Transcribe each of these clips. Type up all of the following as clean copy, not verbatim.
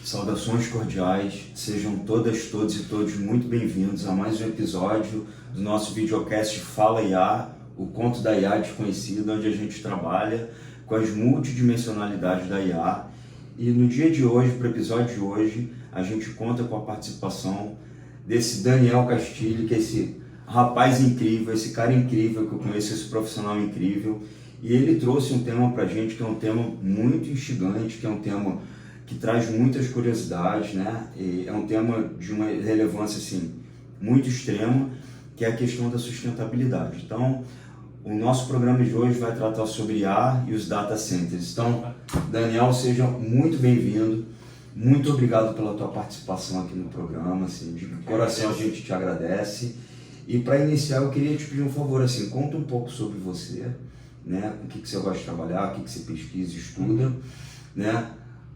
Saudações cordiais, sejam todas, todos e todos muito bem-vindos a mais um episódio do nosso videocast Fala IA, o conto da IA desconhecida, onde a gente trabalha com as multidimensionalidades da IA. E no dia de hoje, para o episódio de hoje, a gente conta com a participação desse Daniel Castilho, que é esse rapaz incrível, esse cara incrível que eu conheço, esse profissional incrível. E ele trouxe um tema para a gente que é um tema muito instigante, que é um tema que traz muitas curiosidades, né? E é um tema de uma relevância assim, muito extrema, que é a questão da sustentabilidade. Então, o nosso programa de hoje vai tratar sobre IA e os data centers. Então, Daniel, seja muito bem-vindo. Muito obrigado pela tua participação aqui no programa. Assim, de coração a gente te agradece. E para iniciar, eu queria te pedir um favor, assim, conta um pouco sobre você, né? O que você gosta de trabalhar, o que você pesquisa, estuda, né?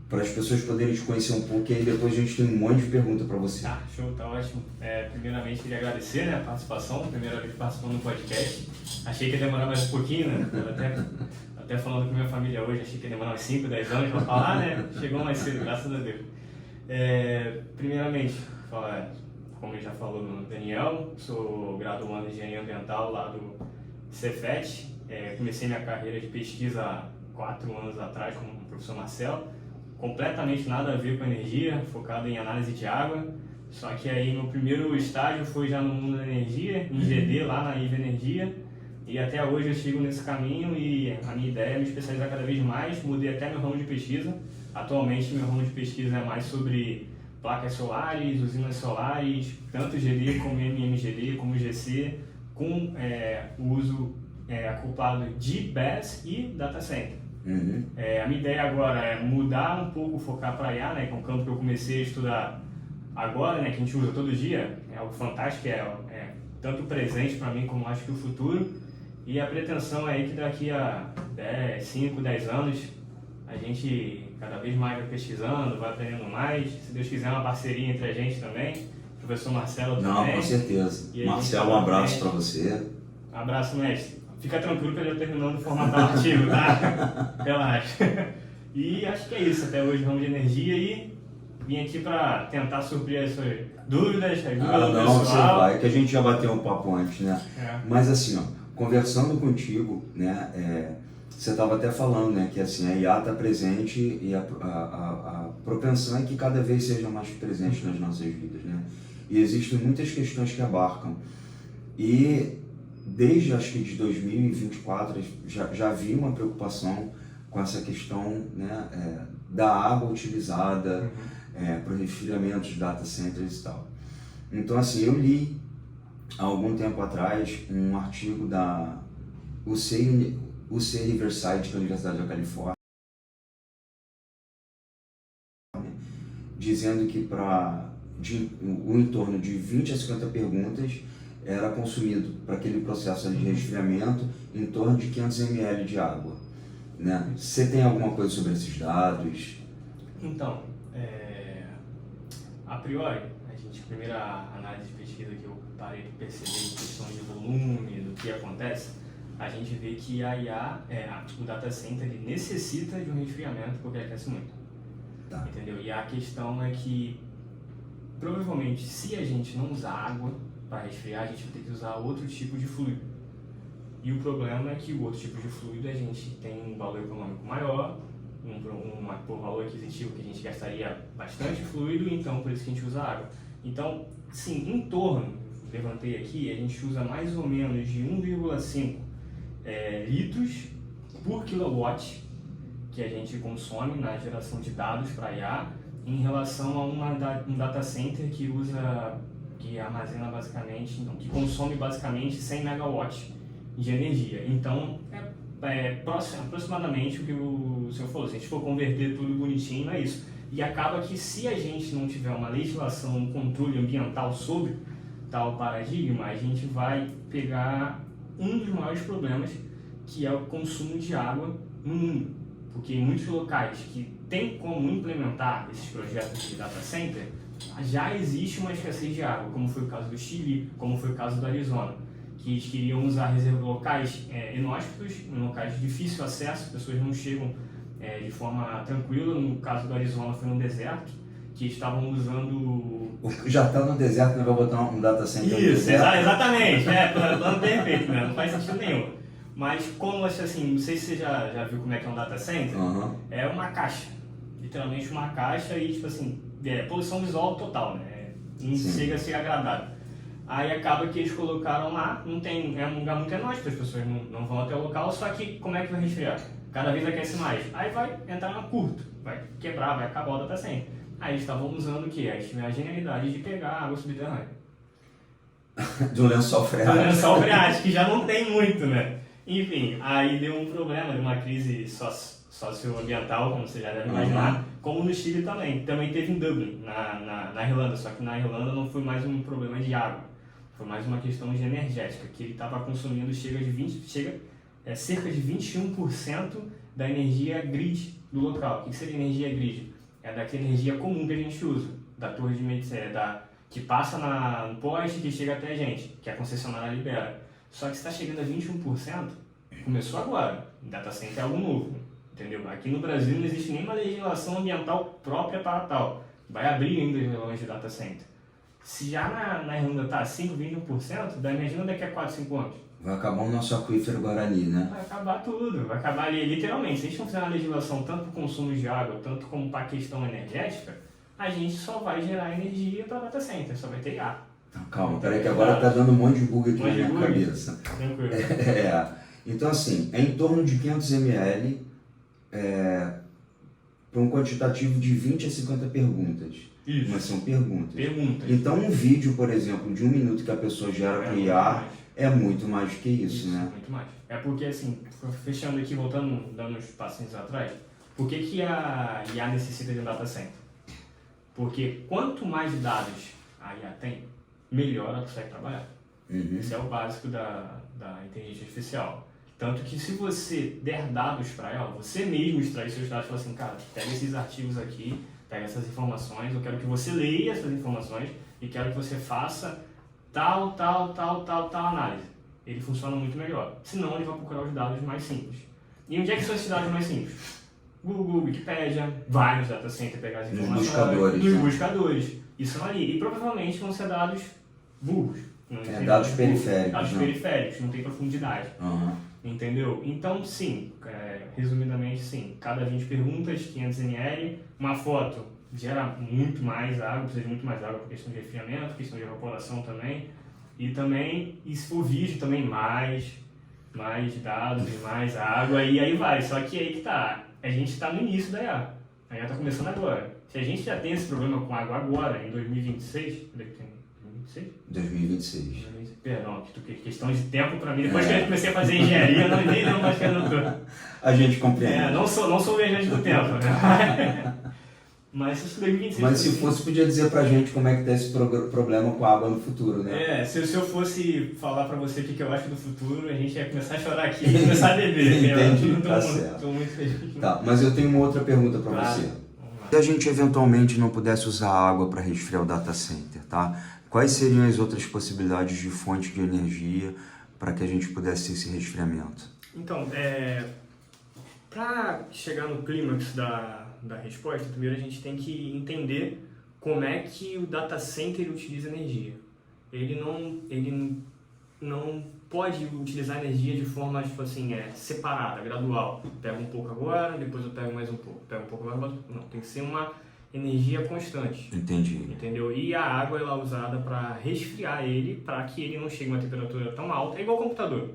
Para as pessoas poderem te conhecer um pouco, e aí depois a gente tem um monte de perguntas para você. Tá, show, tá ótimo. Primeiramente, queria agradecer, né, a participação, primeira vez participando do podcast. Achei que ia demorar mais um pouquinho, né? Até falando com minha família hoje, achei que ia demorar uns 5, 10 anos para falar, né? Chegou mais cedo, graças a Deus. Primeiramente, como ele já falou, meu nome é Daniel, sou graduando em Engenharia Ambiental lá do Cefet. Comecei minha carreira de pesquisa há 4 anos atrás com o professor Marcelo. Completamente nada a ver com energia, focado em análise de água. Só que aí meu primeiro estágio foi já no mundo da energia, em GD, lá na IV Energia. E até hoje eu sigo nesse caminho e a minha ideia é me especializar cada vez mais. Mudei até meu ramo de pesquisa. Atualmente meu ramo de pesquisa é mais sobre placas solares, usinas solares, tanto GD como MMGD, como GC, com o uso acoplado de BESS e data center. Uhum. A minha ideia agora é mudar um pouco, focar para IA, né, que é um campo que eu comecei a estudar agora, né, que a gente usa todo dia, é algo fantástico, é tanto o presente para mim como acho que o futuro. E a pretensão é que daqui a 5, 10 anos a gente cada vez mais vai pesquisando, vai aprendendo mais. Se Deus quiser, uma parceria entre a gente também, professor Marcelo também. Não, com certeza. Marcelo, um abraço para você. Um abraço, mestre. Fica tranquilo que eu já estou terminando de formatar o artigo, tá? Relaxa. E acho que é isso. Até hoje, ramo de energia e vim aqui para tentar suprir as suas dúvidas, as dúvidas do Não, pessoal. você vai, que a gente já bateu um papo antes, né? Mas assim, ó, conversando contigo, né, você estava até falando, né, que assim, a IA está presente e a propensão é que cada vez seja mais presente nas nossas vidas, né? E existem muitas questões que abarcam. E desde acho que de 2024 já havia uma preocupação com essa questão, né, da água utilizada para o resfriamento de data centers e tal. Então assim, eu li há algum tempo atrás um artigo da UC Riverside, da Universidade da Califórnia, dizendo que o em torno de 20 a 50 perguntas era consumido para aquele processo de resfriamento em torno de 500 ml de água, né? Você tem alguma coisa sobre esses dados? Então, a priori, a primeira análise de pesquisa que eu parei de perceber em questão de volume, do que acontece, a gente vê que a IA, o data center, ele necessita de um resfriamento porque ele aquece muito. Tá. Entendeu? E a questão é que, provavelmente, se a gente não usar água para resfriar, a gente vai ter que usar outro tipo de fluido. E o problema é que o outro tipo de fluido a gente tem um valor econômico maior, por valor aquisitivo que a gente gastaria bastante fluido, então por isso que a gente usa água. Então, sim, em torno, levantei aqui, a gente usa mais ou menos de 1,5 litros por kilowatt que a gente consome na geração de dados para IA, em relação a um data center que armazena basicamente, que consome basicamente 100 megawatts de energia. Então, aproximadamente o que o senhor falou, se a gente for converter tudo bonitinho, é isso. E acaba que se a gente não tiver uma legislação, um controle ambiental sobre tal paradigma, a gente vai pegar um dos maiores problemas, que é o consumo de água no mundo. Porque em muitos locais que tem como implementar esses projetos de data center, já existe uma escassez de água, como foi o caso do Chile, como foi o caso do Arizona, que eles queriam usar locais inóspitos, em locais de difícil acesso, pessoas não chegam de forma tranquila. No caso do Arizona foi no deserto, que estavam usando... Já está no deserto, não vai botar um data center no Isso, deserto? exatamente, plano perfeito, né? Não faz sentido nenhum. Mas como, assim, não sei se você já viu como é que é um data center, é uma caixa, literalmente uma caixa e, tipo assim, poluição visual total, né? Não chega a ser agradável. Aí acaba que eles colocaram lá, não tem, é um lugar muito inóspito, as pessoas não vão até o local, só que como é que vai resfriar? Cada vez aquece mais. Aí vai entrar no curto, vai quebrar, vai acabar o data center. Aí eles estavam usando o quê? A genialidade de pegar água subterrânea. Do lençol freático. Do lençol freático, que já não tem muito, né? Enfim, aí deu um problema, deu uma crise socioambiental, como você já deve imaginar, como no Chile também. Também teve em Dublin, na Irlanda, só que na Irlanda não foi mais um problema de água, foi mais uma questão de energética, que ele estava consumindo cerca de 21% da energia grid do local. O que seria energia grid? É daquela energia comum que a gente usa, da torre de medicina, que passa no poste que chega até a gente, que a concessionária libera. Só que se está chegando a 21%, começou agora. Data center é algo novo, entendeu? Aqui no Brasil não existe nenhuma legislação ambiental própria para tal. Vai abrir ainda os leilões de data center. Se já na Irlanda está 5, 21%, imagina daqui a 4, 5 anos. Vai acabar o nosso aquífero Guarani, né? Vai acabar tudo, vai acabar ali, literalmente. Se a gente não fizer uma legislação tanto para o consumo de água, tanto como para a questão energética, a gente só vai gerar energia para data center, só vai ter ar. Calma, peraí que agora tá dando um monte de bug aqui na minha cabeça. Tranquilo. Então assim, é em torno de 500 ml para um quantitativo de 20 a 50 perguntas. Isso. Mas são perguntas. Perguntas. Então um vídeo, por exemplo, de 1 minuto que a pessoa gera para IA é muito mais do que isso, né? Muito mais. É porque assim, fechando aqui, voltando, dando uns passinhos atrás, por que a IA necessita de um data center? Porque quanto mais dados a IA tem, melhor ela consegue trabalhar. Esse é o básico da inteligência artificial. Tanto que se você der dados para ela, você mesmo extrai seus dados e fala assim, cara, pega esses artigos aqui, pega essas informações, eu quero que você leia essas informações e quero que você faça tal análise. Ele funciona muito melhor. Senão ele vai procurar os dados mais simples. E onde é que são esses dados mais simples? Google, Wikipedia, vai nos data center pegar as informações. Nos buscadores. Isso são ali. E provavelmente vão ser dados burros. Dados periféricos. Dados periféricos, não tem profundidade. Entendeu? Então, sim, resumidamente, sim. Cada 20 perguntas, 500 ml. Uma foto gera muito mais água, precisa de muito mais água por questão de resfriamento, questão de evaporação também. E também, e se for vídeo, também mais dados e mais água. E aí vai. Só que aí que tá. A gente está no início da IA. A IA está começando agora. Se a gente já tem esse problema com água agora, em 2026... 2026. Perdão, questão de tempo para mim. Depois que eu comecei a fazer engenharia, eu nem lembro mais que eu não tô. A gente compreende. Não sou viajante do tempo, né? Mas se 2026... Mas se fosse, podia dizer pra gente como é que tá esse problema com a água no futuro, né? Se eu fosse falar pra você o que eu acho do futuro, a gente ia começar a chorar aqui e começar a beber. Entendi, tá certo. Tô muito feliz. Tá, mas eu tenho uma outra pergunta pra você. Se a gente eventualmente não pudesse usar água para resfriar o data center, tá? Quais seriam as outras possibilidades de fonte de energia para que a gente pudesse ter esse resfriamento? Então, para chegar no clímax da resposta, primeiro a gente tem que entender como é que o data center utiliza energia. Ele não pode utilizar energia de forma, tipo assim, separada, gradual. Pega um pouco agora, depois eu pego mais um pouco. Pega um pouco agora, não. Tem que ser uma energia constante. Entendi. Entendeu? E a água ela é usada para resfriar ele, para que ele não chegue a uma temperatura tão alta, é igual ao computador.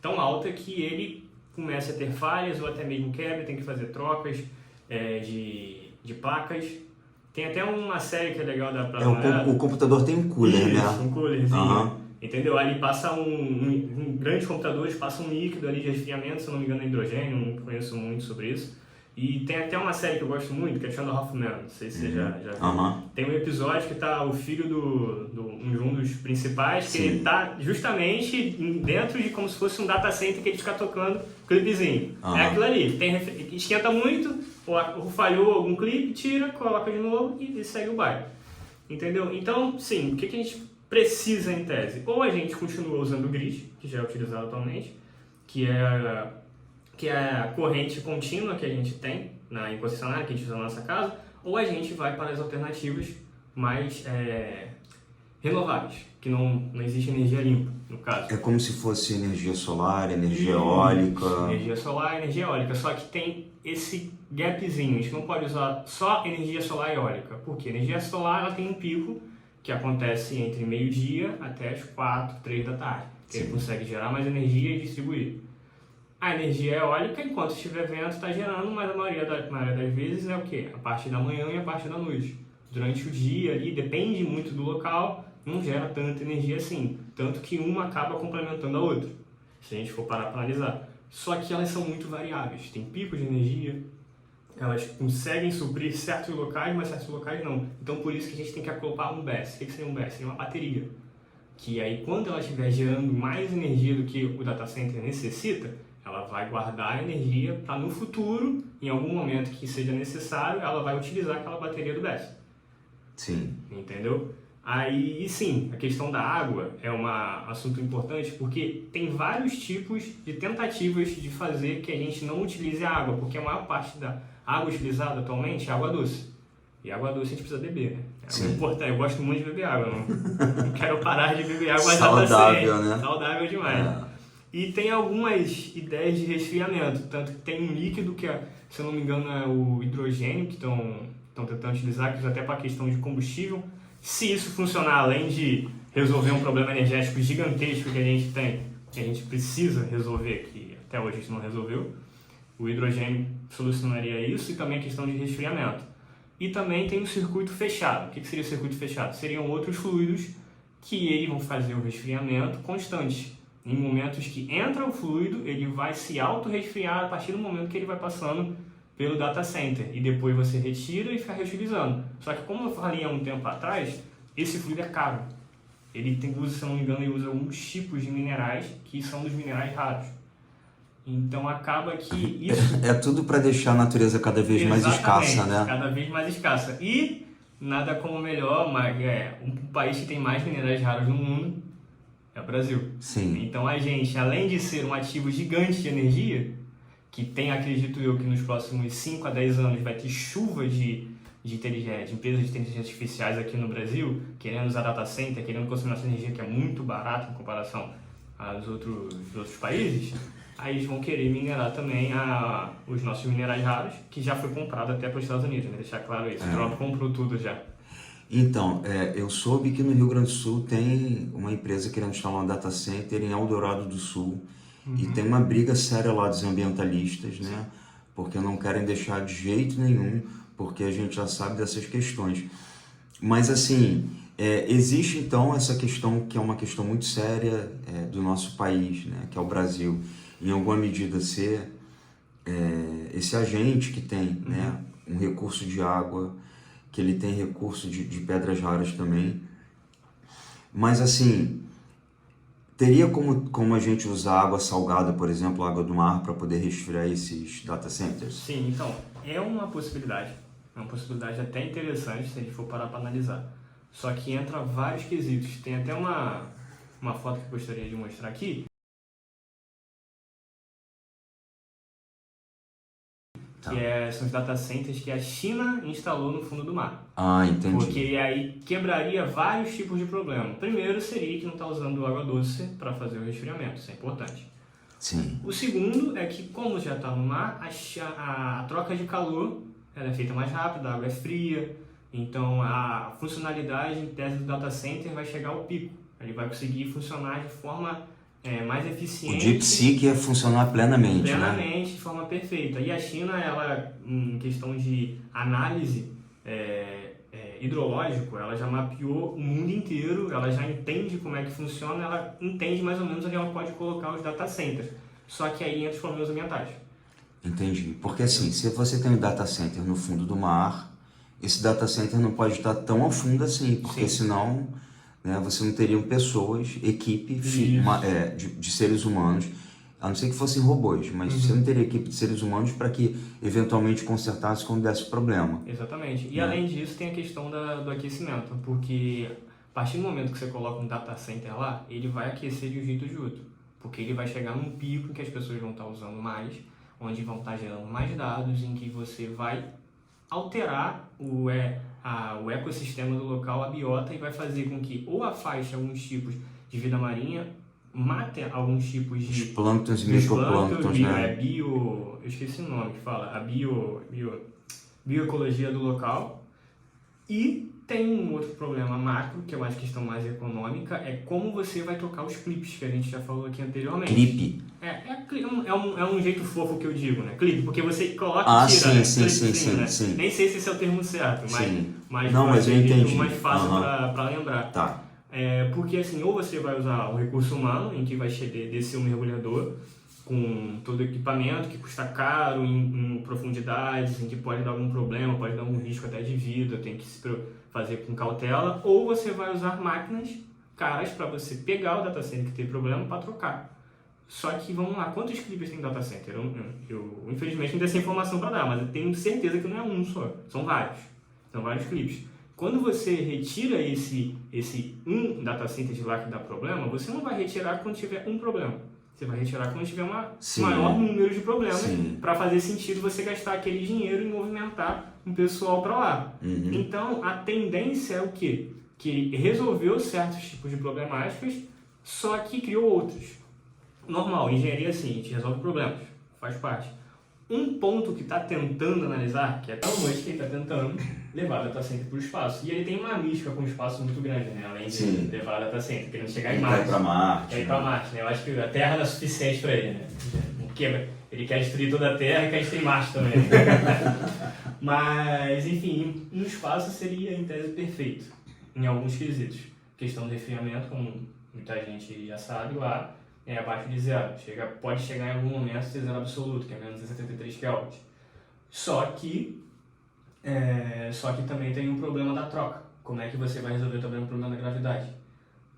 Tão alta que ele comece a ter falhas ou até mesmo quebra, tem que fazer trocas de placas. Tem até uma série que é legal da o computador tem um cooler, né? Um coolerzinho. Entendeu? Ali passa grandes computadores passam um líquido ali de resfriamento, se eu não me engano é hidrogênio, não conheço muito sobre isso. E tem até uma série que eu gosto muito, que é Chandler Hoffman, não sei se você já viu. Tem um episódio que tá o filho de um dos principais, que ele tá justamente dentro de como se fosse um data center que ele fica tocando clipezinho. É aquilo ali, esquenta muito, ou falhou algum clipe, tira, coloca de novo e segue o baile. Entendeu? Então, sim, o que a gente precisa em tese? Ou a gente continua usando o grid, que já é utilizado atualmente, que é a corrente contínua que a gente tem em concessionária, que a gente usa na nossa casa, ou a gente vai para as alternativas mais renováveis, que não existe energia limpa, no caso. É como se fosse energia solar, energia eólica. Energia solar, energia eólica, só que tem esse gapzinho, a gente não pode usar só energia solar e eólica, porque a energia solar ela tem um pico que acontece entre meio-dia até as 4, 3 da tarde, que ele consegue gerar mais energia e distribuir. A energia eólica, enquanto estiver vento, está gerando, mas a maioria das vezes é o quê? A parte da manhã e a parte da noite. Durante o dia ali, depende muito do local, não gera tanta energia assim, tanto que uma acaba complementando a outra, se a gente for parar para analisar. Só que elas são muito variáveis, tem picos de energia, elas conseguem suprir certos locais, mas certos locais não. Então por isso que a gente tem que acoplar um BESS. O que seria um BESS? Seria uma bateria. Que aí quando ela estiver gerando mais energia do que o data center necessita, ela vai guardar a energia para no futuro, em algum momento que seja necessário, ela vai utilizar aquela bateria do BESS. Sim. Entendeu? Aí, e sim, a questão da água é um assunto importante porque tem vários tipos de tentativas de fazer que a gente não utilize a água, porque a maior parte da água utilizada atualmente é água doce. E água doce a gente precisa beber, né? É importante. Eu gosto muito de beber água, não quero parar de beber água. Saudável, né? Saudável demais. E tem algumas ideias de resfriamento, tanto que tem um líquido que, se eu não me engano, é o hidrogênio, que estão tentando utilizar, que usa até para a questão de combustível. Se isso funcionar, além de resolver um problema energético gigantesco que a gente tem, que a gente precisa resolver, que até hoje a gente não resolveu, o hidrogênio solucionaria isso, e também a questão de resfriamento. E também tem o circuito fechado. O que seria o circuito fechado? Seriam outros fluidos que eles vão fazer o resfriamento constante. Em momentos que entra o fluido, ele vai se auto-resfriar a partir do momento que ele vai passando pelo data center. E depois você retira e fica reutilizando. Só que como eu falei há um tempo atrás, esse fluido é caro. Ele usa, se eu não me engano, ele usa alguns tipos de minerais que são dos minerais raros. Então acaba que isso... É tudo para deixar a natureza cada vez mais escassa, né? Cada vez mais escassa. E nada como melhor, um país que tem mais minerais raros no mundo é o Brasil. Sim. Então a gente, além de ser um ativo gigante de energia, que tem, acredito eu, que nos próximos 5 a 10 anos vai ter chuva de empresas de inteligência artificiais aqui no Brasil, querendo usar data center, querendo consumir essa energia que é muito barata em comparação aos outros países, aí eles vão querer minerar também os nossos minerais raros, que já foi comprado até para os Estados Unidos, né? Deixar claro isso. O Trump comprou tudo já. Então, eu soube que no Rio Grande do Sul tem uma empresa querendo instalar um data center em Eldorado do Sul. E tem uma briga séria lá dos ambientalistas, né? Porque não querem deixar de jeito nenhum, porque a gente já sabe dessas questões. Mas assim, existe então essa questão que é uma questão muito séria do nosso país, né? Que é o Brasil. Em alguma medida ser esse agente que tem, né? Um recurso de água, que ele tem recurso de pedras raras também. Mas assim, teria como a gente usar água salgada, por exemplo, água do mar, para poder resfriar esses data centers? Sim, então, é uma possibilidade. É uma possibilidade até interessante se a gente for parar para analisar. Só que entra vários quesitos. Tem até uma foto que eu gostaria de mostrar aqui. Tá. Que são os data centers que a China instalou no fundo do mar. Ah, entendi. Porque aí quebraria vários tipos de problema. Primeiro seria que não está usando água doce para fazer o resfriamento, isso é importante. Sim. O segundo é que, como já está no mar, a troca de calor ela é feita mais rápida, a água é fria, então a funcionalidade em tese do data center vai chegar ao pico. Ele vai conseguir funcionar de forma mais eficiente. O DeepSeek ia funcionar plenamente, né? De forma perfeita. E a China, ela, em questão de análise hidrológico, ela já mapeou o mundo inteiro, ela já entende como é que funciona, ela entende mais ou menos onde ela pode colocar os data centers. Só que aí entra os problemas ambientais. Entendi. Porque assim, se você tem um data center no fundo do mar, esse data center não pode estar tão ao fundo assim, porque senão, né, você não teria pessoas, equipe de seres humanos, a não ser que fossem robôs, mas você não teria equipe de seres humanos para que eventualmente consertasse quando desse problema. Exatamente. E além disso tem a questão do aquecimento, porque a partir do momento que você coloca um data center lá, ele vai aquecer de um jeito ou de outro, porque ele vai chegar num pico em que as pessoas vão estar usando mais, onde vão estar gerando mais dados, em que você vai alterar o ecossistema do local, a biota, e vai fazer com que ou afaste alguns tipos de vida marinha, mate alguns tipos de... Os plânctons e microplânctons, né? Eu esqueci o nome que fala, a bioecologia do local. E tem um outro problema macro, que é uma questão mais econômica, é como você vai trocar os clipes, que a gente já falou aqui anteriormente. Clipe? É um jeito fofo que eu digo, né? Clipe, porque você coloca e tira, sim, né? sim. Nem sei se esse é o termo certo, mas eu entendi. mais fácil para lembrar. Tá. Porque assim, ou você vai usar o recurso humano, em que vai descer um mergulhador com todo o equipamento que custa caro, em profundidades, em que pode dar algum problema, pode dar algum risco até de vida, tem que se fazer com cautela, ou você vai usar máquinas caras para você pegar o data center que tem problema para trocar. Só que, vamos lá, quantos clipes tem data center? Eu infelizmente não tenho essa informação para dar, mas eu tenho certeza que não é um só, são vários clipes. Quando você retira esse data center de lá que dá problema, você não vai retirar quando tiver um problema. Você vai retirar quando tiver maior número de problemas, para fazer sentido você gastar aquele dinheiro e movimentar um pessoal para lá. Então, a tendência é o quê? Que resolveu certos tipos de problemáticas, só que criou outros. Normal, engenharia assim, a gente resolve problemas, faz parte. Um ponto que está tentando analisar, que é tão Musk que ele está tentando levar a data center para o espaço. E ele tem uma mística com um espaço muito grande, né? Além de levar a data center, querendo chegar em Marte. Quer ir para Marte, né? Eu acho que a Terra não é suficiente para ele, né? Ele quer destruir toda a Terra e quer destruir Marte também. Mas, enfim, no espaço seria, em tese, perfeito, em alguns quesitos. Questão de resfriamento, como muita gente já sabe, lá é abaixo de zero. Pode chegar em algum momento a ser zero absoluto, que é menos de 73 kelvins. Só que também tem um problema da troca. Como é que você vai resolver também o problema da gravidade?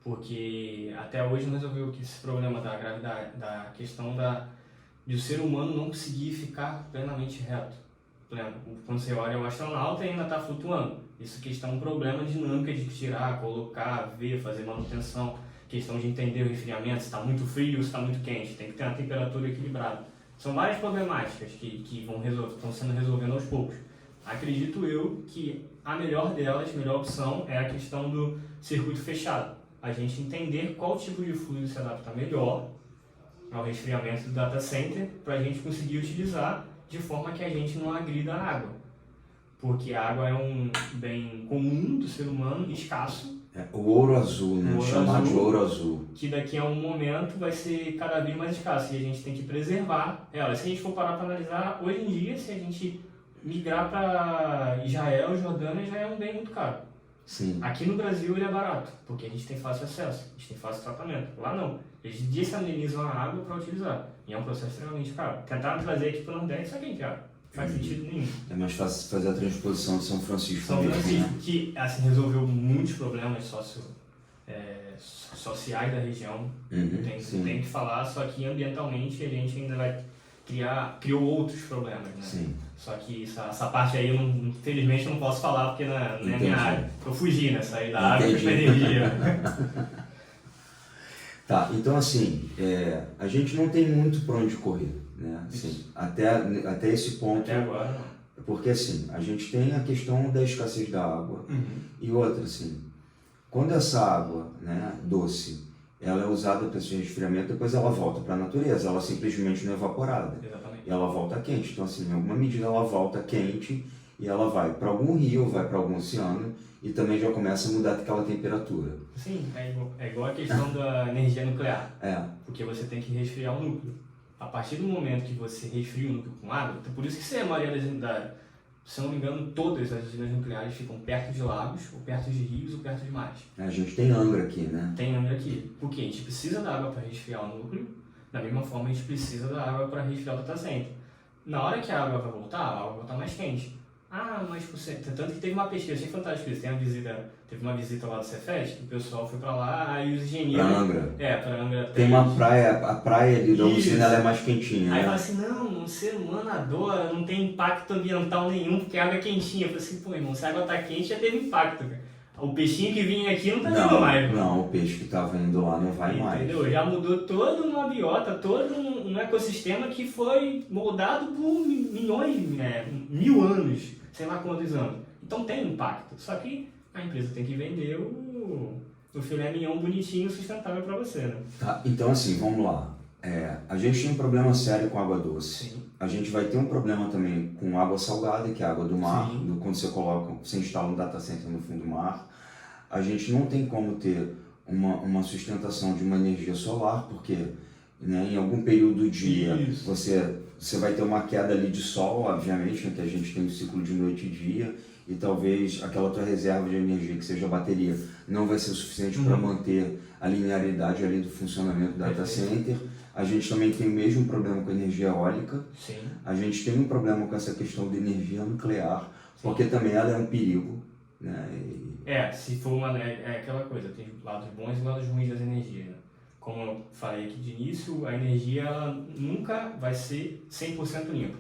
Porque até hoje não resolveu esse problema da gravidade, da questão de o ser humano não conseguir ficar plenamente reto. Quando você olha o astronauta, ainda está flutuando. Isso é um problema dinâmico de tirar, colocar, ver, fazer manutenção. Questão de entender o resfriamento, se está muito frio ou se está muito quente, tem que ter uma temperatura equilibrada. São várias problemáticas que estão sendo resolvidas aos poucos. Acredito eu que a melhor delas, a melhor opção, é a questão do circuito fechado. A gente entender qual tipo de fluido se adapta melhor ao resfriamento do data center, para a gente conseguir utilizar de forma que a gente não agrida a água. Porque a água é um bem comum do ser humano, escasso. O ouro azul, né? Chamado de ouro azul. Que daqui a um momento vai ser cada vez mais escasso e a gente tem que preservar ela. Se a gente for parar para analisar, hoje em dia, se a gente migrar para Israel, Jordânia, já é um bem muito caro. Sim. Aqui no Brasil ele é barato, porque a gente tem fácil acesso, a gente tem fácil tratamento. Lá não. Eles desalinizam a água para utilizar. E é um processo extremamente caro. Tentaram trazer aqui para o Nordeste, só que é caro. Não faz sentido nenhum. É mais fácil fazer a transposição de São Francisco. São Francisco, né? Que assim, resolveu muitos problemas sociais da região. Tem que falar, só que ambientalmente a gente ainda criou outros problemas, né? Sim. Só que essa parte aí, infelizmente, eu não posso falar porque não é a minha área. Eu fugi, né? Saí da água e fui pra energia. Tá, então assim, a gente não tem muito para onde correr, né? Assim, até esse ponto. Até agora não. Porque assim, a gente tem a questão da escassez da água e outra assim, quando essa água, né, doce, ela é usada para esse resfriamento, depois ela volta para a natureza, ela simplesmente não é evaporada. Exatamente. E ela volta quente, então assim, em alguma medida ela volta quente e ela vai para algum rio, vai para algum oceano e também já começa a mudar aquela temperatura. Sim, é igual a questão da energia nuclear. Porque você tem que resfriar o núcleo. A partir do momento que você resfria o núcleo com água, por isso que a maioria se eu não me engano, todas as usinas nucleares ficam perto de lagos, ou perto de rios, ou perto de mares. A gente tem Angra aqui, né? Tem Angra aqui. Porque a gente precisa da água para resfriar o núcleo, da mesma forma a gente precisa da água para resfriar o data center. Na hora que a água vai voltar, a água vai voltar mais quente. Mas tanto que teve uma pesquisa, achei fantástico isso, teve uma visita lá do Cefet, que o pessoal foi pra lá, aí os engenheiros... Pra Angra. Pra Angra. Tem uma praia, a praia ali da usina ela é mais quentinha, Aí né? fala assim, não, o ser humano adora, não tem impacto ambiental nenhum, porque a água é quentinha. Eu falei assim, pô, irmão, se a água tá quente já teve impacto, cara. O peixinho que vinha aqui não tá vindo mais. Não, o peixe que tava indo lá não vai mais. Entendeu? Já mudou toda uma biota, todo um ecossistema que foi moldado por milhões, 1000 anos, sei lá quantos anos. Então tem impacto, só que a empresa tem que vender o filé mignon bonitinho, sustentável para você, né? Tá, então assim, vamos lá. A gente tem um problema sério com água doce. Sim. A gente vai ter um problema também com água salgada, que é a água do mar, quando você instala um data center no fundo do mar. A gente não tem como ter uma sustentação de uma energia solar, porque né, em algum período do dia você vai ter uma queda ali de sol, obviamente, né, que a gente tem um ciclo de noite e dia, e talvez aquela tua reserva de energia, que seja a bateria, não vai ser suficiente para manter a linearidade ali do funcionamento do data center. A gente também tem o mesmo problema com a energia eólica. Sim. A gente tem um problema com essa questão de energia nuclear, porque também ela é um perigo. Né? Se for aquela coisa, tem lados bons e lados ruins das energias. Né? Como eu falei aqui de início, a energia ela nunca vai ser 100% limpa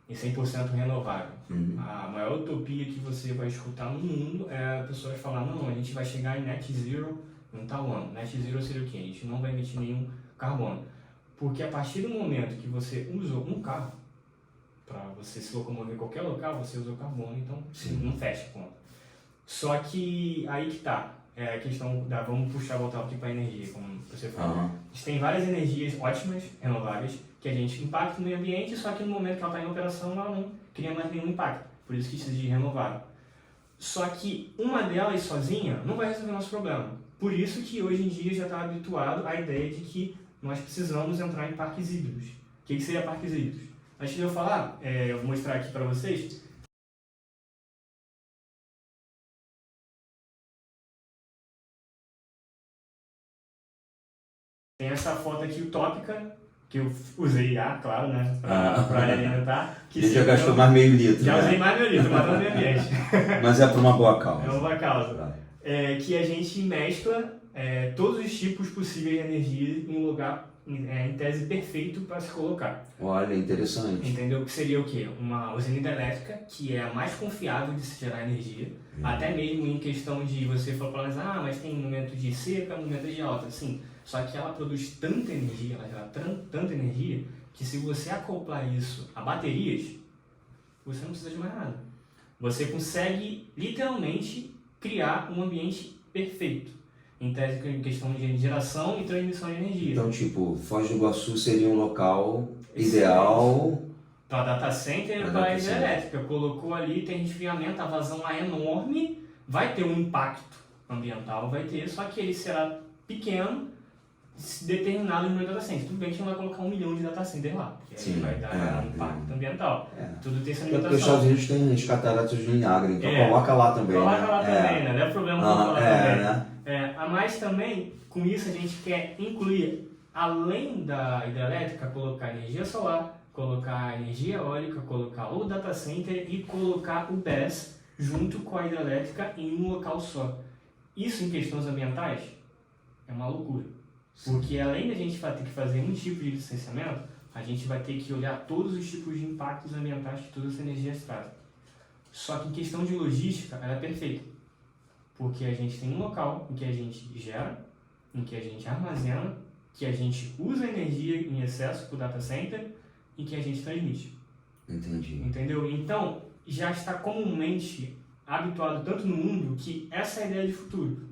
e 100% renovável. A maior utopia que você vai escutar no mundo é pessoas falar, não, a gente vai chegar em net zero em tal ano. Net zero seria o quê? A gente não vai emitir nenhum carbono. Porque a partir do momento que você usou um carro, para você se locomover em qualquer local, você usou carbono, então não fecha a conta. Só que aí que tá, a questão vamos voltar aqui para a energia, como você falou. A gente tem várias energias ótimas, renováveis, que a gente impacta no meio ambiente, só que no momento que ela está em operação, ela não cria mais nenhum impacto. Por isso que se diz renovável. Só que uma delas sozinha não vai resolver o nosso problema. Por isso que hoje em dia já está habituado à ideia de que nós precisamos entrar em parques híbridos. O que seria parques híbridos? Antes de eu falar, eu vou mostrar aqui para vocês. Tem essa foto aqui utópica, que eu usei claro, né, para alimentar. Que já gastou mais meio litro. Já usei mais meio litro, matando o meio ambiente. Mas é por uma boa causa. É uma boa causa. Que a gente mescla todos os tipos possíveis de energia em um lugar, em tese, perfeito para se colocar. Olha, interessante. Entendeu? Que seria o quê? Uma usina hidrelétrica, que é a mais confiável de se gerar energia. Até mesmo em questão de você falar, mas tem momento de seca, momento de alta. Sim, só que ela produz tanta energia, ela gera tanta energia, que se você acoplar isso a baterias, você não precisa de mais nada. Você consegue, literalmente, criar um ambiente perfeito. Em tese, em questão de geração e transmissão de energia. Então, tipo, Foz do Iguaçu seria um local ideal para data center e para hidrelétrica. Colocou ali, tem resfriamento, a vazão lá é enorme, vai ter um impacto ambiental, só que ele será pequeno, determinado no data center. Tudo bem que a gente não vai colocar 1 milhão de data center lá, porque aí vai dar um impacto ambiental. Tudo tem essa limitação. Porque os Estados Unidos tem as cataratas de Niágara, então coloca lá também. Coloca lá também, né? Não é problema colocar lá também. Né? Mas também, com isso, a gente quer incluir, além da hidrelétrica, colocar energia solar, colocar energia eólica, colocar o data center e colocar o BESS junto com a hidrelétrica em um local só. Isso em questões ambientais é uma loucura. Porque além da gente vai ter que fazer um tipo de licenciamento, a gente vai ter que olhar todos os tipos de impactos ambientais que todas as energias trazem. Só que em questão de logística, ela é perfeita. Porque a gente tem um local em que a gente gera, em que a gente armazena, que a gente usa energia em excesso para o data center e que a gente transmite. Entendi. Entendeu? Então, já está comumente habituado tanto no mundo que essa é a ideia de futuro.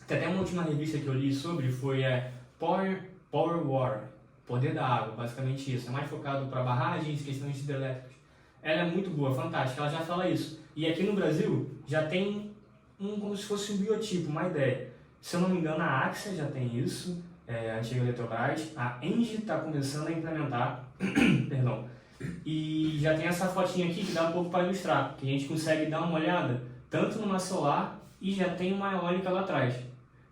Tem até uma última revista que eu li sobre, foi Power War, Poder da Água, basicamente isso. É mais focado para barragens, questões hidrelétricas. Ela é muito boa, fantástica, ela já fala isso. E aqui no Brasil já tem como se fosse um biotipo, uma ideia. Se eu não me engano, a Axia já tem isso, a antiga Eletrobras, a Engie está começando a implementar, perdão, e já tem essa fotinha aqui que dá um pouco para ilustrar, que a gente consegue dar uma olhada tanto numa solar e já tem uma eólica lá atrás.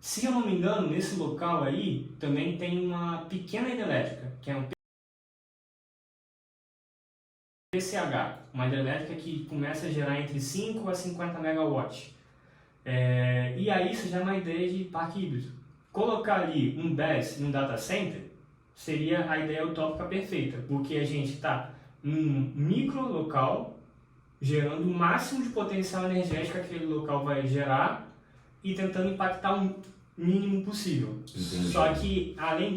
Se eu não me engano, nesse local aí também tem uma pequena hidrelétrica, que é um PCH, uma hidrelétrica que começa a gerar entre 5 a 50 megawatts. E aí isso já é uma ideia de parque híbrido. Colocar ali um BESS e um data center seria a ideia utópica perfeita, porque a gente está num micro local gerando o máximo de potencial energético que aquele local vai gerar e tentando impactar o mínimo possível. Entendi. Só que,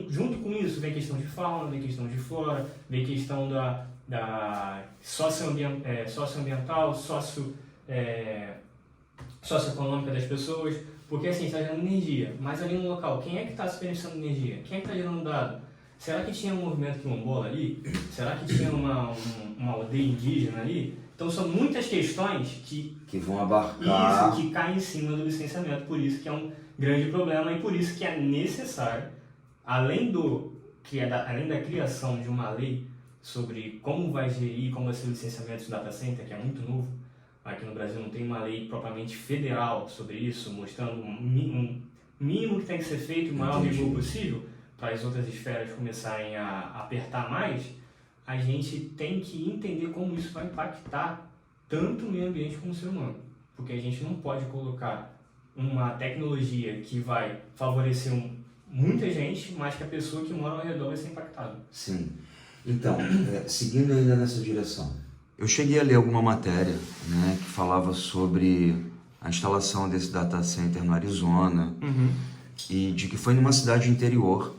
junto com isso, vem questão de fauna, vem questão de flora, vem questão socioambiental, socioeconômica das pessoas, porque assim, está gerando energia, mas ali no local, quem é que está se beneficiando de energia? Quem é que está gerando dado? Será que tinha um movimento quilombola ali? Será que tinha uma aldeia indígena ali? Então são muitas questões que vão abarcar... Isso, que caem em cima do licenciamento, por isso que é um grande problema e por isso que é necessário, além da criação de uma lei sobre como vai gerir, como vai ser o licenciamento do data center, que é muito novo. Aqui no Brasil não tem uma lei propriamente federal sobre isso, mostrando um mínimo que tem que ser feito, o maior rigor possível, para as outras esferas começarem a apertar mais. A gente tem que entender como isso vai impactar tanto o meio ambiente como o ser humano. Porque a gente não pode colocar uma tecnologia que vai favorecer muita gente, mas que a pessoa que mora ao redor vai ser impactada. Sim. Então, seguindo ainda nessa direção, eu cheguei a ler alguma matéria, né, que falava sobre a instalação desse data center no Arizona, e de que foi numa cidade interior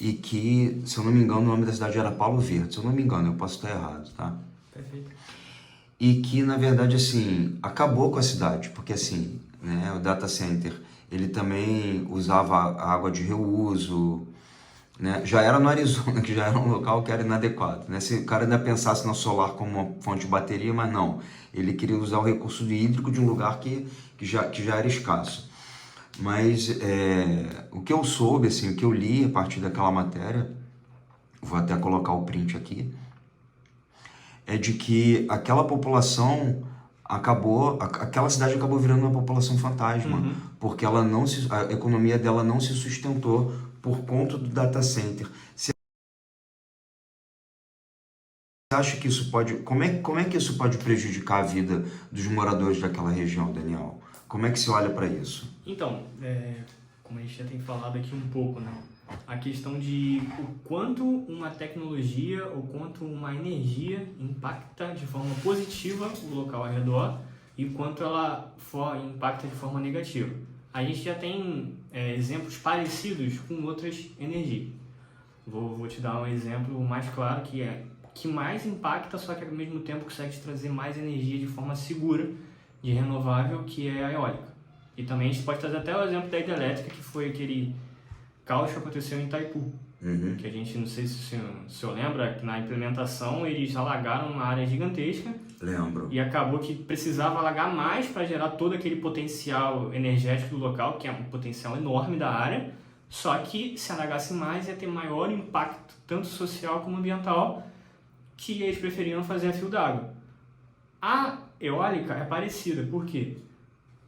e que, se eu não me engano, o nome da cidade era Paulo Verde. Se eu não me engano, eu posso estar errado, tá? Perfeito. E que, na verdade, assim, acabou com a cidade, porque, assim, né, o data center, ele também usava água de reuso, né? Já era no Arizona, que já era um local que era inadequado, né? Se o cara ainda pensasse no solar como uma fonte de bateria, mas não, ele queria usar o recurso hídrico de um lugar que já era escasso. Mas o que eu soube, assim, o que eu li a partir daquela matéria, vou até colocar o print aqui, é de que aquela população aquela cidade acabou virando uma população fantasma, porque a economia dela não se sustentou por conta do data center. Você acha que isso pode... Como é que isso pode prejudicar a vida dos moradores daquela região, Daniel? Como é que se olha para isso? Então, como a gente já tem falado aqui um pouco, né? A questão de o quanto uma tecnologia ou quanto uma energia impacta de forma positiva o local ao redor e o quanto ela impacta de forma negativa. A gente já tem exemplos parecidos com outras energias. Vou te dar um exemplo mais claro que mais impacta, só que ao mesmo tempo consegue te trazer mais energia de forma segura, de renovável, que é a eólica. E também a gente pode trazer até o exemplo da hidrelétrica, que foi aquele caos que aconteceu em Itaipu. Que a gente, não sei se o senhor lembra, que na implementação eles alagaram uma área gigantesca. Lembro. E acabou que precisava alagar mais para gerar todo aquele potencial energético do local, que é um potencial enorme da área. Só que se alagasse mais ia ter maior impacto, tanto social como ambiental, que eles preferiram fazer a fio d'água. A eólica é parecida, por quê?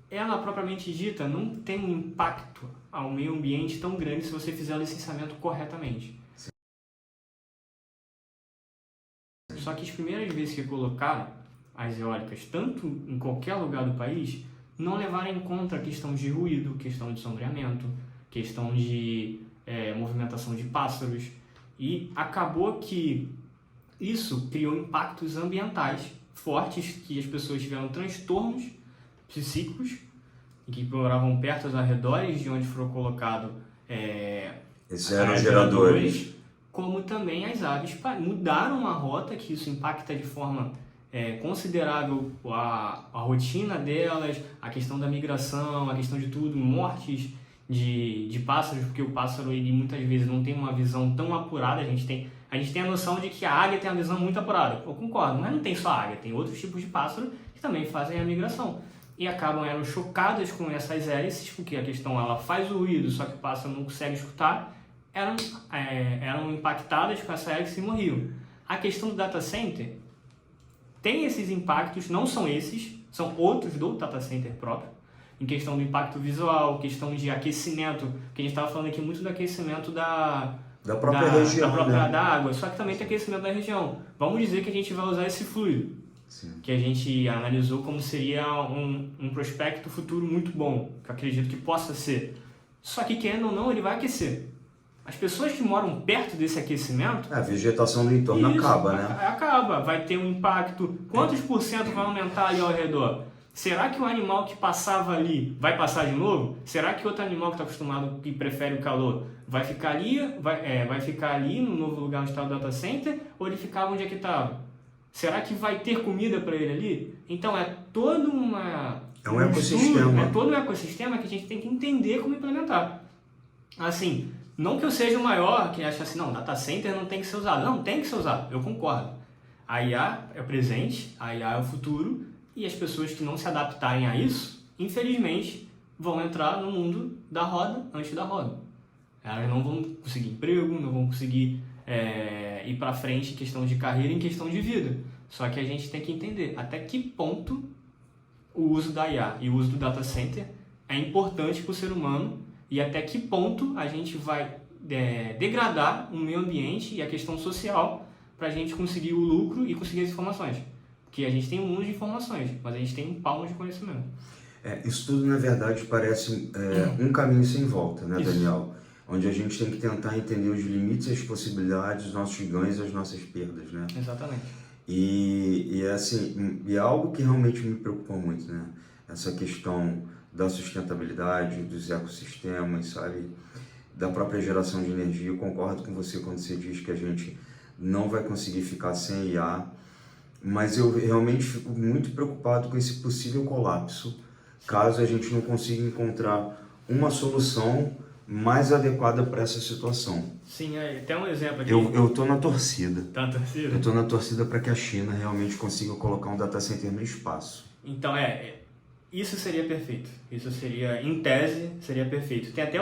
Ela, propriamente dita, não tem um impacto ao meio ambiente tão grande se você fizer o licenciamento corretamente. Sim. Só que as primeiras vezes que colocaram as eólicas, tanto em qualquer lugar do país, não levaram em conta a questão de ruído, questão de sombreamento, questão de movimentação de pássaros, e acabou que isso criou impactos ambientais fortes, que as pessoas tiveram transtornos psíquicos e que moravam perto dos arredores de onde foram colocados esses aerogeradores, como também as aves mudaram a rota, que isso impacta de forma considerável a rotina delas, a questão da migração, a questão de tudo, mortes de pássaros, porque o pássaro ele muitas vezes não tem uma visão tão apurada. A gente tem a noção de que a águia tem uma visão muito apurada, eu concordo, mas não tem só a águia, tem outros tipos de pássaro que também fazem a migração e acabam chocadas com essas hélices, porque a questão ela faz o ruído, só que o pássaro não consegue escutar, eram impactadas com essa hélice e morriam. A questão do data center tem esses impactos, não são esses, são outros do data center próprio, em questão do impacto visual, questão de aquecimento, que a gente estava falando aqui muito do aquecimento da própria região, da água, só que também tem aquecimento da região. Vamos dizer que a gente vai usar esse fluido, sim, que a gente analisou como seria um prospecto futuro muito bom, que eu acredito que possa ser. Só que, querendo ou não, ele vai aquecer. As pessoas que moram perto desse aquecimento... A vegetação do entorno acaba, né? Acaba, vai ter um impacto. Quantos por cento vai aumentar ali ao redor? Será que o animal que passava ali vai passar de novo? Será que outro animal que está acostumado, que prefere o calor, vai ficar ali no novo lugar onde está o data center, ou ele ficava onde é que estava? Será que vai ter comida para ele ali? Então é todo um ecossistema. É todo um ecossistema que a gente tem que entender como implementar. Assim, não que eu seja o maior que acha assim, não, data center não tem que ser usado. Não, tem que ser usado, eu concordo. A IA é o presente, a IA é o futuro, e as pessoas que não se adaptarem a isso, infelizmente, vão entrar no mundo da roda antes da roda. Elas não vão conseguir emprego, não vão conseguir ir para frente em questão de carreira, em questão de vida. Só que a gente tem que entender até que ponto o uso da IA e o uso do data center é importante para o ser humano e até que ponto a gente vai degradar o meio ambiente e a questão social para a gente conseguir o lucro e conseguir as informações. Porque a gente tem um mundo de informações, mas a gente tem um palmo de conhecimento. Isso tudo, na verdade, parece um caminho sem volta, né, Daniel? Onde a gente tem que tentar entender os limites, as possibilidades, os nossos ganhos e as nossas perdas, né? Exatamente. E é algo que realmente me preocupa muito, né? Essa questão da sustentabilidade, dos ecossistemas, sabe? Da própria geração de energia. Eu concordo com você quando você diz que a gente não vai conseguir ficar sem IA, mas eu realmente fico muito preocupado com esse possível colapso, caso a gente não consiga encontrar uma solução mais adequada para essa situação. Sim, até um exemplo aqui. Eu tô na torcida. Tá na torcida? Eu tô na torcida para que a China realmente consiga colocar um data center no espaço. Então, isso seria perfeito. Isso seria, em tese, seria perfeito. Tem até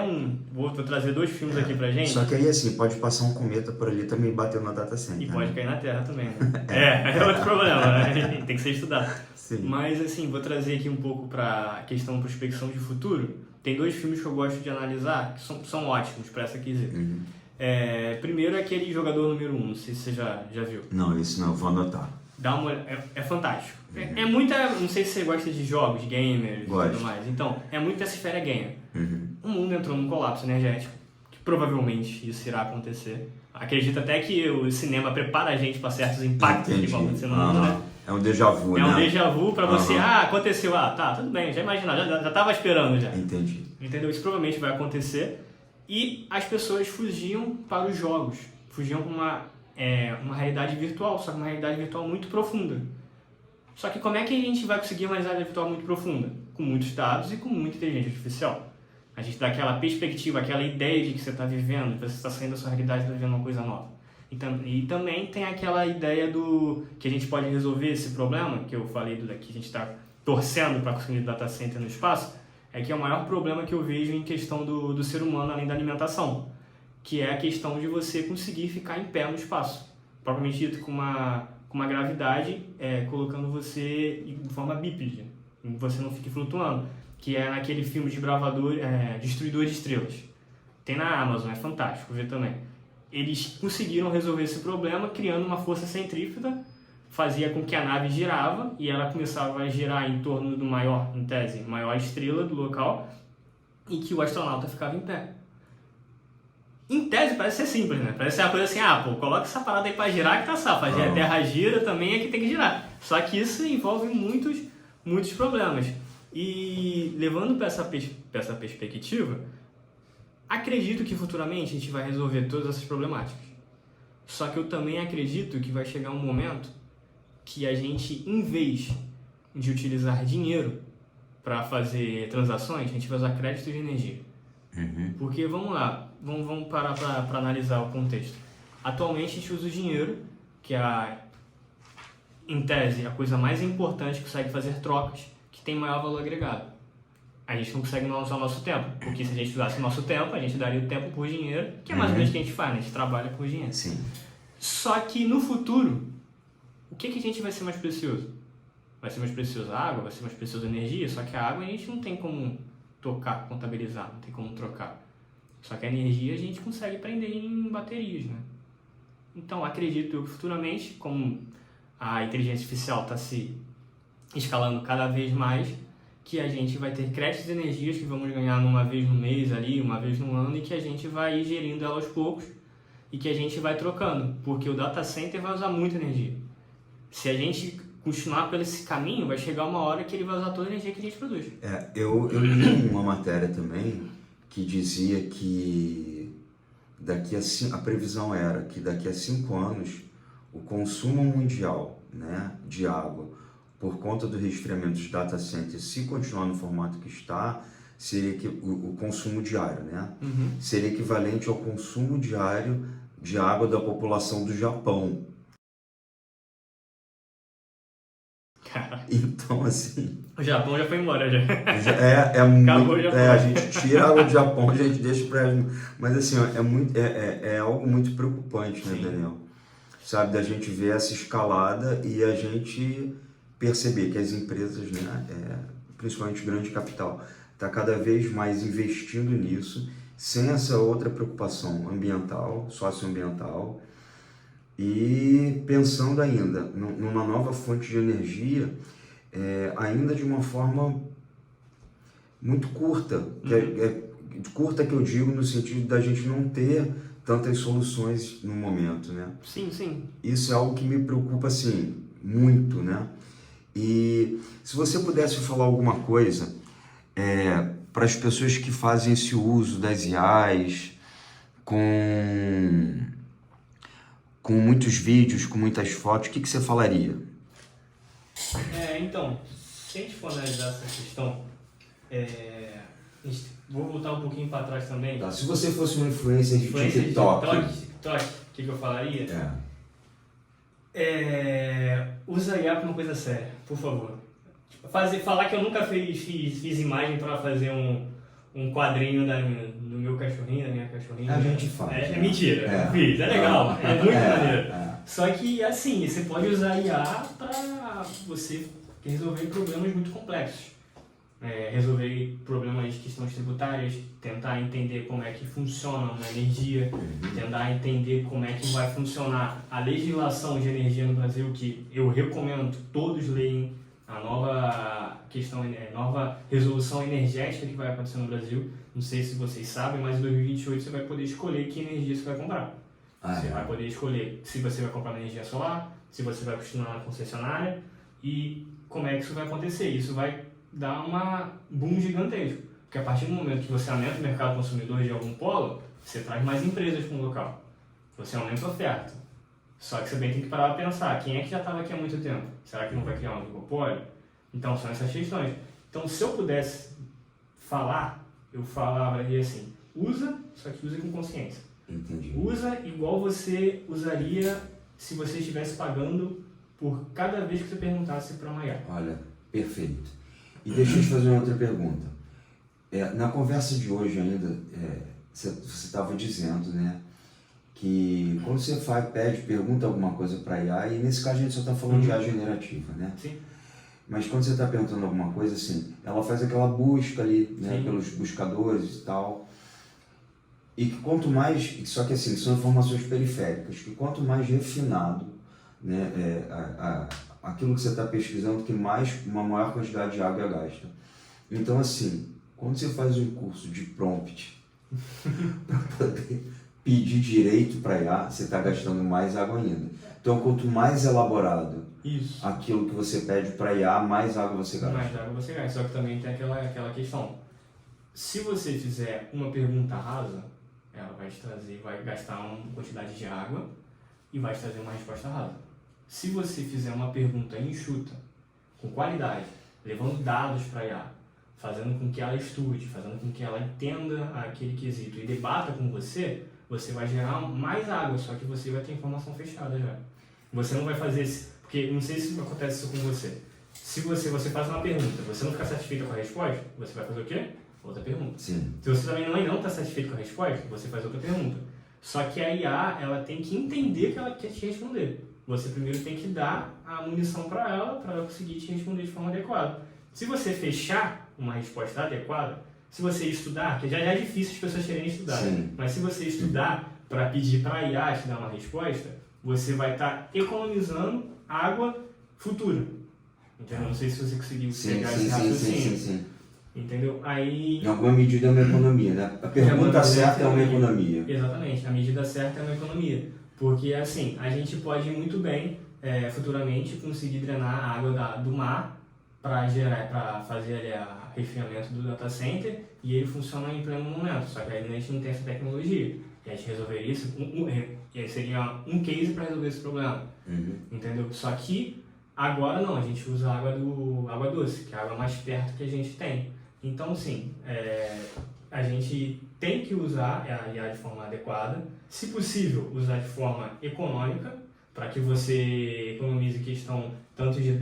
vou trazer 2 filmes aqui pra gente. Só que aí, assim, pode passar um cometa por ali também batendo na data center. E pode cair na Terra também, né? é outro problema, né? Tem que ser estudado. Sim. Mas, assim, vou trazer aqui um pouco pra questão prospecção de futuro. Tem 2 filmes que eu gosto de analisar, que são ótimos para essa quesito. Uhum. Primeiro é aquele Jogador Número 1, não sei se você já viu. Não, esse não, vou anotar. Dá uma é fantástico. Uhum. Não sei se você gosta de jogos, gamers e tudo mais. Então, é muito essa esfera gamer. Uhum. O mundo entrou num colapso energético, que provavelmente isso irá acontecer. Acredito até que o cinema prepara a gente para certos impactos que vão acontecer no mundo, né? É um déjà vu, né? É um déjà vu pra você, aconteceu, tá, tudo bem, já imaginava, já tava esperando já. Entendi. Entendeu? Isso provavelmente vai acontecer. E as pessoas fugiam para os jogos, fugiam para uma realidade virtual, só que uma realidade virtual muito profunda. Só que como é que a gente vai conseguir uma realidade virtual muito profunda? Com muitos dados e com muita inteligência artificial. A gente dá aquela perspectiva, aquela ideia de que você está vivendo, que você está saindo da sua realidade e está vivendo uma coisa nova. E também tem aquela ideia que a gente pode resolver esse problema, que eu falei que a gente está torcendo para conseguir data center no espaço, é que é o maior problema que eu vejo em questão do ser humano, além da alimentação, que é a questão de você conseguir ficar em pé no espaço, propriamente dito com uma gravidade, colocando você de forma bípede, que você não fique flutuando, que é naquele filme de Destruidor de Estrelas. Tem na Amazon, é fantástico ver também. Eles conseguiram resolver esse problema criando uma força centrífuga, fazia com que a nave girava e ela começava a girar em torno do maior estrela do local e que o astronauta ficava em pé. Em tese parece ser simples, né? Parece ser uma coisa assim, coloca essa parada aí pra girar que tá safado. A Terra gira também, é que tem que girar. Só que isso envolve muitos problemas. E levando para essa perspectiva, acredito que futuramente a gente vai resolver todas essas problemáticas. Só que eu também acredito que vai chegar um momento que a gente, em vez de utilizar dinheiro para fazer transações, a gente vai usar crédito de energia. Uhum. Porque, vamos lá, vamos parar para analisar o contexto. Atualmente a gente usa o dinheiro, que é, em tese, a coisa mais importante que consegue fazer trocas, que tem maior valor agregado. A gente não consegue não usar o nosso tempo, porque se a gente usasse o nosso tempo, a gente daria o tempo por dinheiro, que é mais ou menos o que a gente faz, né? A gente trabalha por dinheiro. Sim. Só que no futuro, o que a gente vai ser mais precioso? Vai ser mais precioso a água, vai ser mais precioso a energia, só que a água a gente não tem como tocar, contabilizar, não tem como trocar. Só que a energia a gente consegue prender em baterias, né? Então acredito eu que futuramente, como a inteligência artificial está se escalando cada vez mais, que a gente vai ter créditos de energias que vamos ganhar uma vez no mês ali, uma vez no ano, e que a gente vai ir gerindo ela aos poucos e que a gente vai trocando, porque o data center vai usar muita energia. Se a gente continuar por esse caminho, vai chegar uma hora que ele vai usar toda a energia que a gente produz. Eu li uma matéria também que dizia que a previsão era que daqui a 5 anos o consumo mundial né, de água por conta do resfriamento dos data centers, se continuar no formato que está, seria que o consumo diário, né? Seria equivalente ao consumo diário de água da população do Japão. Cara, Então, assim, o Japão já foi embora, já. muito, o Japão. a gente tira a água do Japão, a gente deixa para... Mas assim, ó, é algo muito preocupante, né, Sim. Daniel? Sabe, da gente ver essa escalada e a gente perceber que as empresas, né, principalmente grande capital, está cada vez mais investindo nisso, sem essa outra preocupação ambiental, socioambiental, e pensando ainda numa nova fonte de energia, ainda de uma forma muito curta, curta que eu digo no sentido da gente não ter tantas soluções no momento, né? Sim, sim. Isso é algo que me preocupa, assim, muito, né? E se você pudesse falar alguma coisa para as pessoas que fazem esse uso das IAs com muitos vídeos, com muitas fotos, o que você falaria? Então, se a gente for analisar essa questão, vou voltar um pouquinho para trás também. Tá, se você fosse um influencer de TikTok, o que eu falaria? Usa a IA para uma coisa séria, por favor. Falar que eu nunca fiz imagem para fazer um quadrinho do meu cachorrinho, da minha cachorrinha. A gente faz. É mentira, eu fiz, é legal, é muito maneiro. Só que, assim, você pode usar a IA para você resolver problemas muito complexos. Resolver problemas de questões tributárias, tentar entender como é que funciona uma energia, tentar entender como é que vai funcionar a legislação de energia no Brasil, que eu recomendo que todos leiam a nova resolução energética que vai acontecer no Brasil. Não sei se vocês sabem, mas em 2028 você vai poder escolher que energia você vai comprar. Você vai poder escolher se você vai comprar energia solar, se você vai continuar na concessionária e como é que isso vai acontecer. Isso vai dar uma boom gigantesco, porque a partir do momento que você aumenta o mercado consumidor de algum polo, você traz mais empresas para um local, você aumenta a oferta. Só que você bem tem que parar para pensar, quem é que já estava aqui há muito tempo? Será que não vai criar um oligopólio? Então são essas questões. Então se eu pudesse falar, eu falaria assim, usa, só que usa com consciência. Entendi. Usa igual você usaria se você estivesse pagando por cada vez que você perguntasse para uma IA. Olha, perfeito. E deixa eu te fazer uma outra pergunta. Na conversa de hoje ainda, você estava dizendo, né, que quando você pergunta alguma coisa para a IA, e nesse caso a gente só está falando de IA generativa, né? Sim. Mas quando você está perguntando alguma coisa, assim, ela faz aquela busca ali, né, pelos buscadores e tal. E que quanto mais, só que assim, são informações periféricas, que quanto mais refinado, né, aquilo que você está pesquisando, que uma maior quantidade de água gasta. Então, assim, quando você faz um curso de prompt para poder pedir direito para IA, você está gastando mais água ainda. Então, quanto mais elaborado aquilo que você pede para IA, mais água você gasta. Mais água você gasta, só que também tem aquela questão. Se você fizer uma pergunta rasa, ela vai gastar uma quantidade de água e vai te trazer uma resposta rasa. Se você fizer uma pergunta enxuta, com qualidade, levando dados para a IA, fazendo com que ela estude, fazendo com que ela entenda aquele quesito e debata com você, você vai gerar mais água, só que você vai ter informação fechada já. Você não vai fazer isso, porque não sei se acontece isso com você. Se você faz uma pergunta, você não ficar satisfeito com a resposta, você vai fazer o quê? Outra pergunta. Sim. Se você também não está satisfeito com a resposta, você faz outra pergunta. Só que a IA, ela tem que entender que ela quer te responder. Você primeiro tem que dar a munição para ela conseguir te responder de forma adequada. Se você fechar uma resposta adequada, se você estudar, que já é difícil as pessoas quererem estudar, mas se você estudar para pedir para a IA te dar uma resposta, você vai estar economizando água futura. Entendeu? Não sei se você conseguiu pegar esse raciocínio. Sim. Entendeu? Aí... Em alguma medida é uma economia, né? A pergunta certa é uma economia. Exatamente, a medida certa é uma economia. Porque, assim, a gente pode muito bem, futuramente, conseguir drenar a água do mar para fazer ali o resfriamento do data center e ele funciona em pleno momento. Só que aí a gente não tem essa tecnologia. E a gente resolveria isso, e aí seria um case para resolver esse problema. Entendeu? Só que agora não, a gente usa água doce, que é a água mais perto que a gente tem. Então, sim, a gente tem que usar a IA de forma adequada, se possível, usar de forma econômica, para que você economize questão tanto de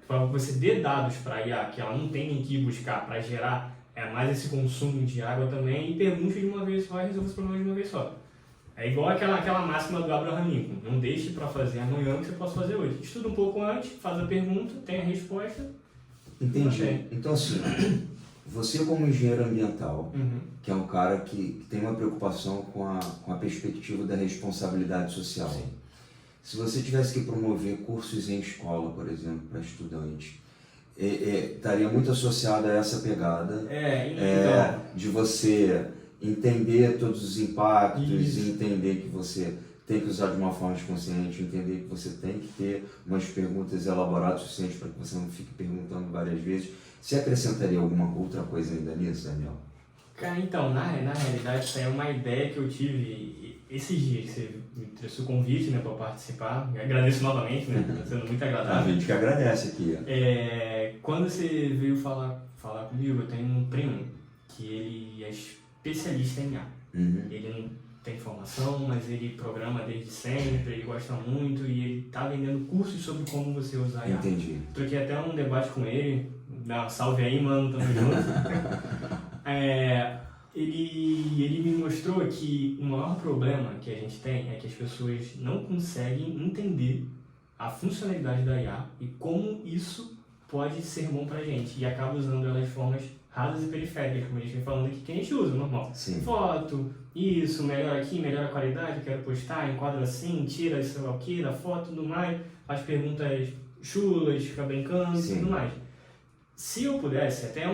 para que você dê dados para a IA, que ela não tem nem que buscar para gerar mais esse consumo de água também, e pergunte de uma vez só e resolva os problemas de uma vez só. É igual aquela máxima do Abraham Lincoln, não deixe para fazer amanhã o que você possa fazer hoje. Estuda um pouco antes, faz a pergunta, tem a resposta. Entendi. Então, assim, você como engenheiro ambiental, que é um cara que tem uma preocupação com a perspectiva da responsabilidade social. Sim. Se você tivesse que promover cursos em escola, por exemplo, para estudantes, estaria muito associado a essa pegada de você entender todos os impactos, e entender que você tem que usar de uma forma consciente, entender que você tem que ter umas perguntas elaboradas o suficiente para que você não fique perguntando várias vezes. Você acrescentaria alguma outra coisa ainda nisso, Daniel? Cara, então, na realidade, isso aí é uma ideia que eu tive esses dias, que você me trouxe o convite, né, para participar. Eu agradeço novamente, né, está sendo muito agradável. A gente que agradece aqui. Quando você veio falar comigo, eu tenho um primo que ele é especialista em IA. Ele não tem formação, mas ele programa desde sempre, ele gosta muito e ele está vendendo cursos sobre como você usar IA. Entendi. Troquei até um debate com ele, dá um salve aí, mano, tamo junto. Ele me mostrou que o maior problema que a gente tem é que as pessoas não conseguem entender a funcionalidade da IA e como isso pode ser bom pra gente, e acaba usando ela de formas rasas e periféricas, como a gente vem falando aqui, que a gente usa, normal. Sim. Foto, isso, melhor aqui, melhor a qualidade, quero postar, enquadra assim, tira sei lá o que da foto, tudo mais, faz perguntas chulas, fica brincando e tudo mais. Se eu pudesse, até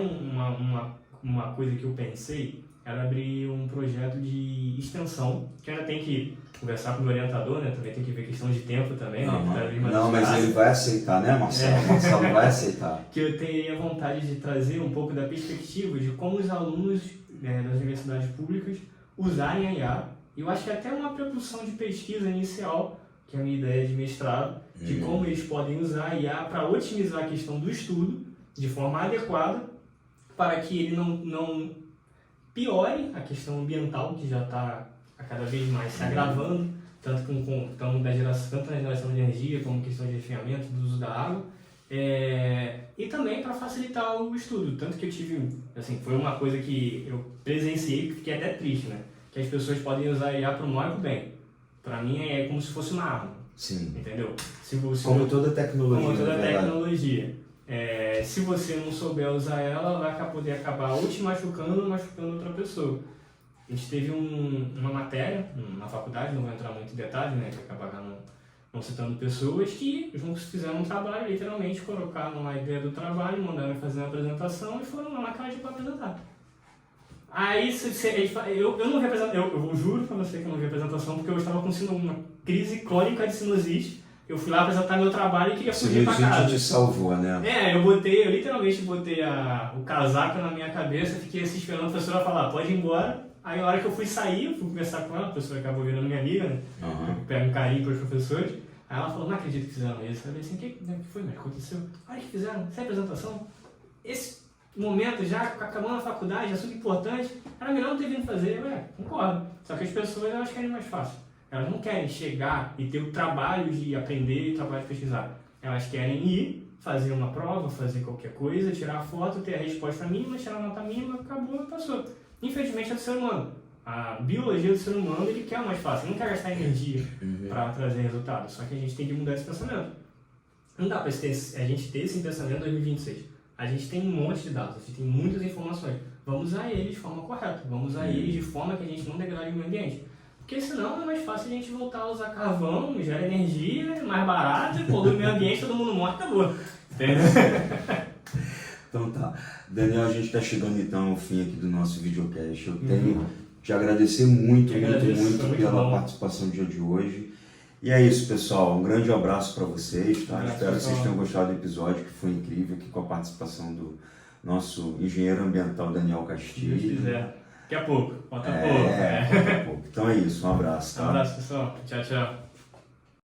uma coisa que eu pensei era abrir um projeto de extensão, que ainda tem que conversar com o meu orientador, né? Também tem que ver questão de tempo também, né? Não, mas ele vai aceitar, né, Marcelo? Marcelo vai aceitar. Que eu teria vontade de trazer um pouco da perspectiva de como os alunos das universidades públicas usarem a IA. E eu acho que até uma propulsão de pesquisa inicial, que é a minha ideia de mestrado, de como eles podem usar a IA para otimizar a questão do estudo de forma adequada, para que ele não piore a questão ambiental, que já está cada vez mais se agravando, tanto na geração de energia, como questão de resfriamento, do uso da água, e também para facilitar o estudo. Tanto que eu tive, assim, foi uma coisa que eu presenciei, que fiquei até triste, né? Que as pessoas podem usar a IA para o mal e para o bem. Para mim é como se fosse uma arma. Sim. Entendeu? Como toda tecnologia. Como toda tecnologia. Se você não souber usar ela vai poder acabar ou te machucando ou machucando outra pessoa. A gente teve uma matéria na faculdade, não vou entrar muito em detalhe, né, que acabar não citando pessoas, que juntos fizeram um trabalho, literalmente colocaram a ideia do trabalho, mandaram fazer uma apresentação e foram lá na classe para apresentar. Aí eu não vi apresentação, eu juro pra você que eu não vi apresentação, porque eu estava com uma crise crônica de sinusite. Eu fui lá apresentar meu trabalho e queria fugir pra casa. Isso te salvou, né? Eu literalmente botei o casaco na minha cabeça, fiquei assim esperando a professora falar, pode ir embora. Aí na hora que eu fui sair, eu fui conversar com ela, a professora acabou virando minha amiga, né? Eu pego um carinho pros professores. Aí ela falou, não acredito que fizeram isso. Eu falei assim, o que foi, mas aconteceu? Olha que fizeram, essa apresentação, esse momento já, acabando a faculdade, assunto importante, era melhor não ter vindo fazer. Concordo. Só que as pessoas, elas querem mais fácil. Elas não querem chegar e ter o trabalho de aprender e o trabalho de pesquisar. Elas querem ir, fazer uma prova, fazer qualquer coisa, tirar a foto, ter a resposta mínima, tirar a nota mínima, acabou e passou. Infelizmente é do ser humano. A biologia do ser humano, ele quer mais fácil, ele não quer gastar energia para trazer resultado. Só que a gente tem que mudar esse pensamento. Não dá para a gente ter esse pensamento em 2026. A gente tem um monte de dados, a gente tem muitas informações. Vamos usar eles de forma correta, vamos usar eles de forma que a gente não degrade o meio ambiente. Porque senão é mais fácil a gente voltar a usar carvão, gera energia, é mais barato, polui o meio ambiente, todo mundo morre, acabou. Entendeu? Então tá. Daniel, a gente está chegando então ao fim aqui do nosso videocast. Eu tenho te agradecer muito pela participação no dia de hoje. E é isso, pessoal. Um grande abraço para vocês, tá? Um abraço, Espero que vocês pessoal. tenham gostado do episódio, que foi incrível, aqui com a participação do nosso engenheiro ambiental Daniel Se Deus Castilho. quiser. Daqui a pouco. Falta pouco. Falta pouco. Então é isso, um abraço, Um tá? abraço, pessoal. Tchau, tchau.